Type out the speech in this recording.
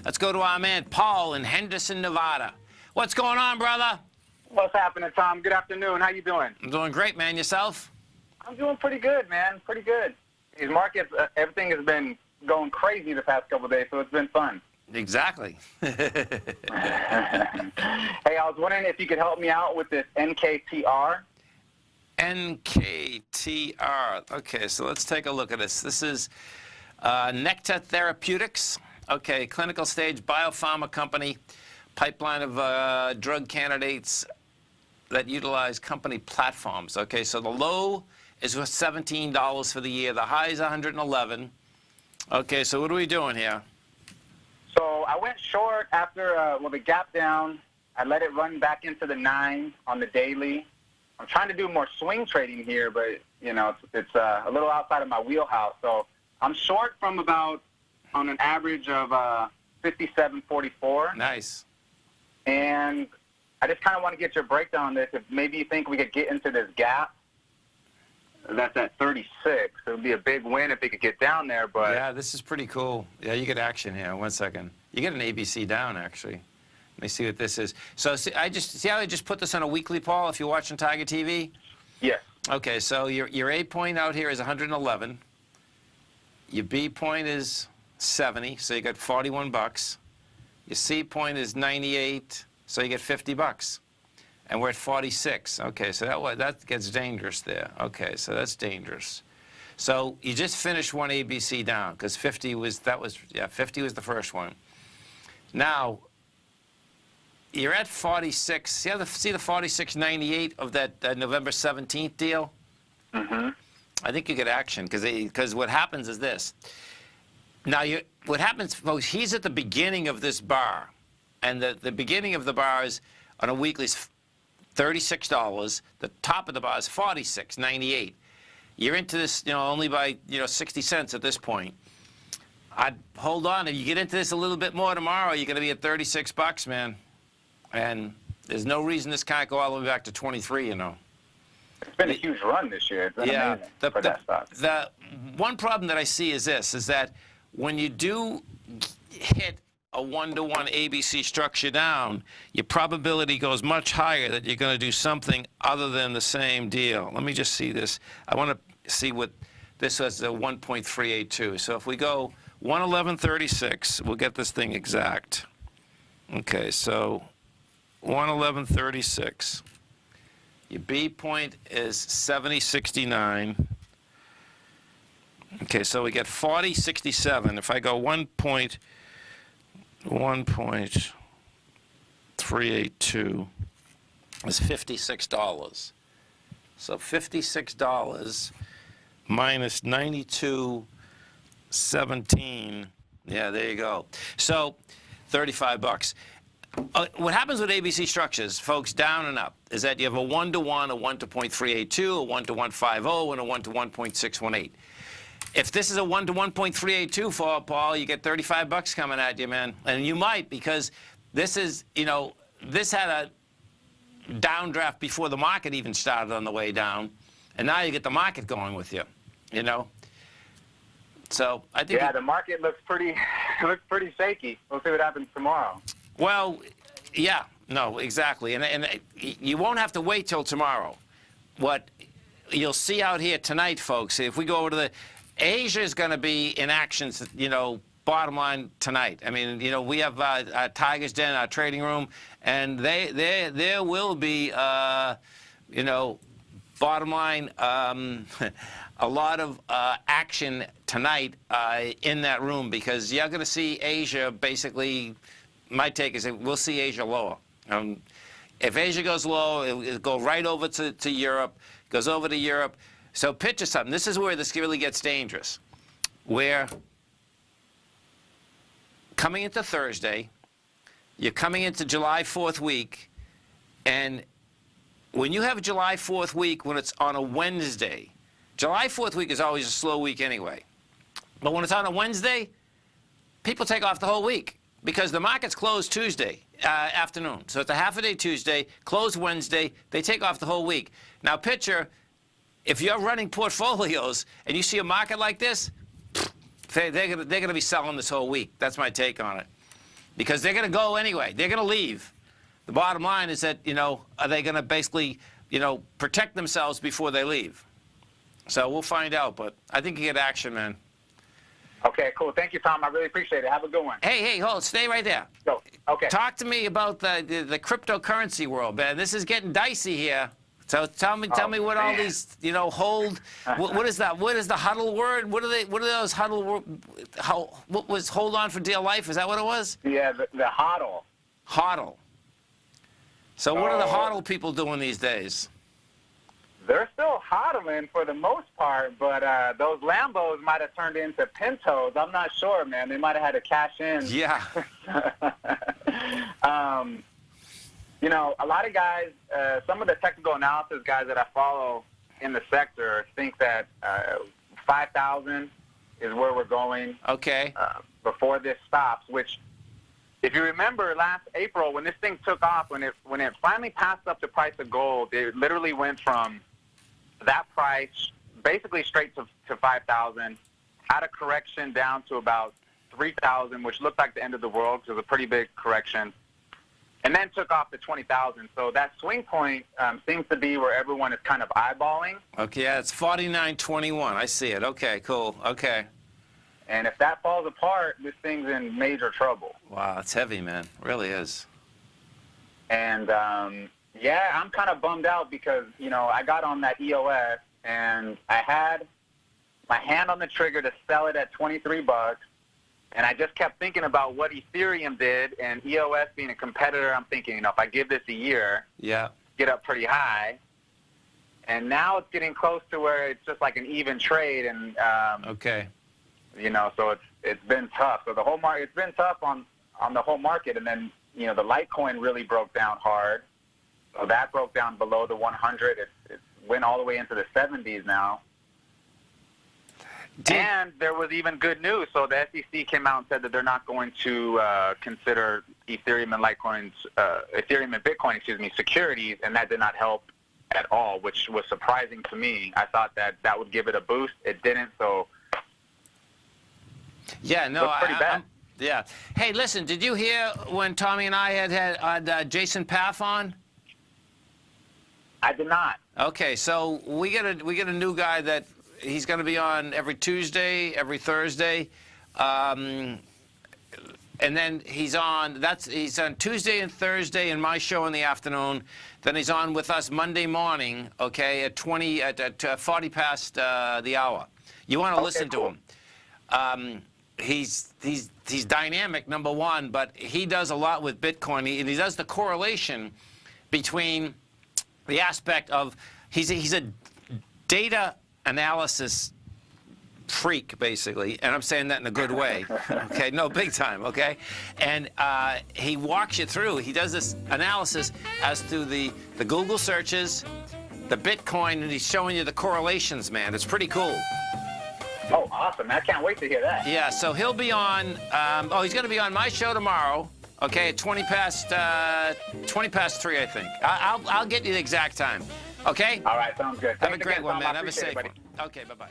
Let's go to our man Paul in Henderson, Nevada. What's going on, brother? What's happening, Tom? Good afternoon. How you doing? I'm doing great, man. Yourself? I'm doing pretty good, man. Pretty good. These markets, everything has been going crazy the past couple of days, so it's been fun. Exactly. Hey, I was wondering if you could help me out with this NKTR. NKTR. Okay, so let's take a look at this. This is NKTR Therapeutics. Okay, clinical stage biopharma company, pipeline of drug candidates that utilize company platforms. Okay, so the low is worth $17 for the year. The high is $111. Okay, so what are we doing here? So I went short after the gap down. I let it run back into the 9 on the daily. I'm trying to do more swing trading here, but you know it's a little outside of my wheelhouse. So I'm short from about on an average of 57.44. Nice. And I just kind of want to get your breakdown on this. If maybe you think we could get into this gap that's at 36. It would be a big win if it could get down there. But yeah, this is pretty cool. Yeah, you get action here. 1 second. You get an ABC down, actually. Let me see what this is. So see, see how I just put this on a weekly, Paul, if you're watching Tiger TV? Yes. Okay, so your A point out here is 111. Your B point is 70, so you got 41 bucks. Your C point is 98, so you get 50 bucks. And we're at 46. Okay, so that gets dangerous there. Okay, so that's dangerous. So you just finished one ABC down because 50 was 50 was the first one. Now you're at 46. See the 46.98 of that November 17th deal? Mm-hmm. I think you get action because what happens is this. Now what happens, folks? He's at the beginning of this bar, and the beginning of the bar is on a weekly is $36. The top of the bar is $46.98. You're into this, only by 60 cents at this point. I'd hold on. If you get into this a little bit more tomorrow, you're going to be at 36 bucks, man. And there's no reason this can't go all the way back to 23. It's been a huge run this year. It's been amazing for that stock. The one problem that I see is this: is that when you do hit a 1-to-1 ABC structure down, your probability goes much higher that you're going to do something other than the same deal. Let me just see this. I want to see what this was, a 1.382. So if we go 111.36, we'll get this thing exact. Okay, so 111.36. Your B point is 70.69. Okay, so we get 40.67. If I go 1.382 is $56. So $56 minus 92.17. Yeah, there you go. So 35 bucks. What happens with ABC structures, folks, down and up, is that you have a 1-to-1, a 1-to-.382, a 1-to-150, and a 1-to-1.618. If this is a 1-to-1.382 for Paul, you get 35 bucks coming at you, man. And you might, because this is, this had a downdraft before the market even started on the way down. And now you get the market going with you, So I think... Yeah, the market looks pretty shaky. We'll see what happens tomorrow. Well, yeah, no, exactly. And you won't have to wait till tomorrow. What you'll see out here tonight, folks, if we go over to the... Asia is going to be in action, bottom line tonight. I mean, we have our Tiger's Den, our trading room, and there will be, bottom line, a lot of action tonight in that room because you're going to see Asia basically, my take is that we'll see Asia lower. If Asia goes low, it'll go right over to Europe, goes over to Europe. So picture something. This is where this really gets dangerous. Where coming into Thursday, you're coming into July 4th week, and when you have a July 4th week when it's on a Wednesday, July 4th week is always a slow week anyway. But when it's on a Wednesday, people take off the whole week because the market's closed Tuesday afternoon. So it's a half-a-day Tuesday, closed Wednesday. They take off the whole week. Now picture, if you're running portfolios and you see a market like this, they're going to be selling this whole week. That's my take on it. because they're going to go anyway. They're going to leave. The bottom line is that, you know, are they going to basically, you know, protect themselves before they leave? So we'll find out, but I think you get action, man. Okay, cool. Thank you, Tom. I really appreciate it. Have a good one. Hey, hold, stay right there. Go. Okay. Talk to me about the cryptocurrency world, man. This is getting dicey here. So tell me what all these, you know, hold. What is that? What is the huddle word? What are those huddle? What was hold on for dear life? Is that what it was? Yeah, the hodl. Hodl. So what are the hodl people doing these days? They're still hodling for the most part, but those Lambos might have turned into Pintos. I'm not sure, man. They might have had to cash in. Yeah. You know, a lot of guys, some of the technical analysis guys that I follow in the sector think that 5,000 is where we're going. Okay. Before this stops, which, if you remember last April when this thing took off, when it finally passed up the price of gold, it literally went from that price basically straight to 5,000, had a correction down to about 3,000, which looked like the end of the world because it was a pretty big correction, and then took off to 20,000. So that swing point seems to be where everyone is kind of eyeballing. Okay, yeah, it's 49.21. I see it. Okay, cool. Okay. And if that falls apart, this thing's in major trouble. Wow, it's heavy, man. It really is. And, yeah, I'm kind of bummed out because, you know, I got on that EOS and I had my hand on the trigger to sell it at 23 bucks. And I just kept thinking about what Ethereum did, and EOS being a competitor, I'm thinking, you know, if I give this a year, get up pretty high. And now it's getting close to where it's just like an even trade. And, okay. You know, so it's been tough. So the whole market, it's been tough on the whole market. And then, you know, the Litecoin really broke down hard. So that broke down below the 100. It went all the way into the 70s now. And there was even good news. So the SEC came out and said that they're not going to consider Ethereum and Litecoin's, Ethereum and Bitcoin, securities, and that did not help at all, which was surprising to me. I thought that would give it a boost. It didn't. So yeah, no, pretty bad. Yeah. Hey, listen, did you hear when Tommy and I had Jason Paff on? I did not. Okay, so we get a new guy that he's going to be on every Tuesday, every Thursday, and then he's on Tuesday and Thursday in my show in the afternoon. Then he's on with us Monday morning, okay, at 40 past the hour. You want to listen to him. He's dynamic, number one, but he does a lot with Bitcoin, and he does the correlation between the aspect of he's a data analysis freak, basically, and I'm saying that in a good way, okay? No, big time, okay? And he walks you through. He does this analysis as to the Google searches, the Bitcoin, and he's showing you the correlations, man. It's pretty cool. Oh, awesome. I can't wait to hear that. Yeah, so he'll be on, he's going to be on my show tomorrow, okay, at 20 past 3, I think. I'll get you the exact time, okay? All right, sounds good. Have Thanks a great again, one, Tom. man. I Have a appreciate safe it, buddy. one. Okay, bye-bye.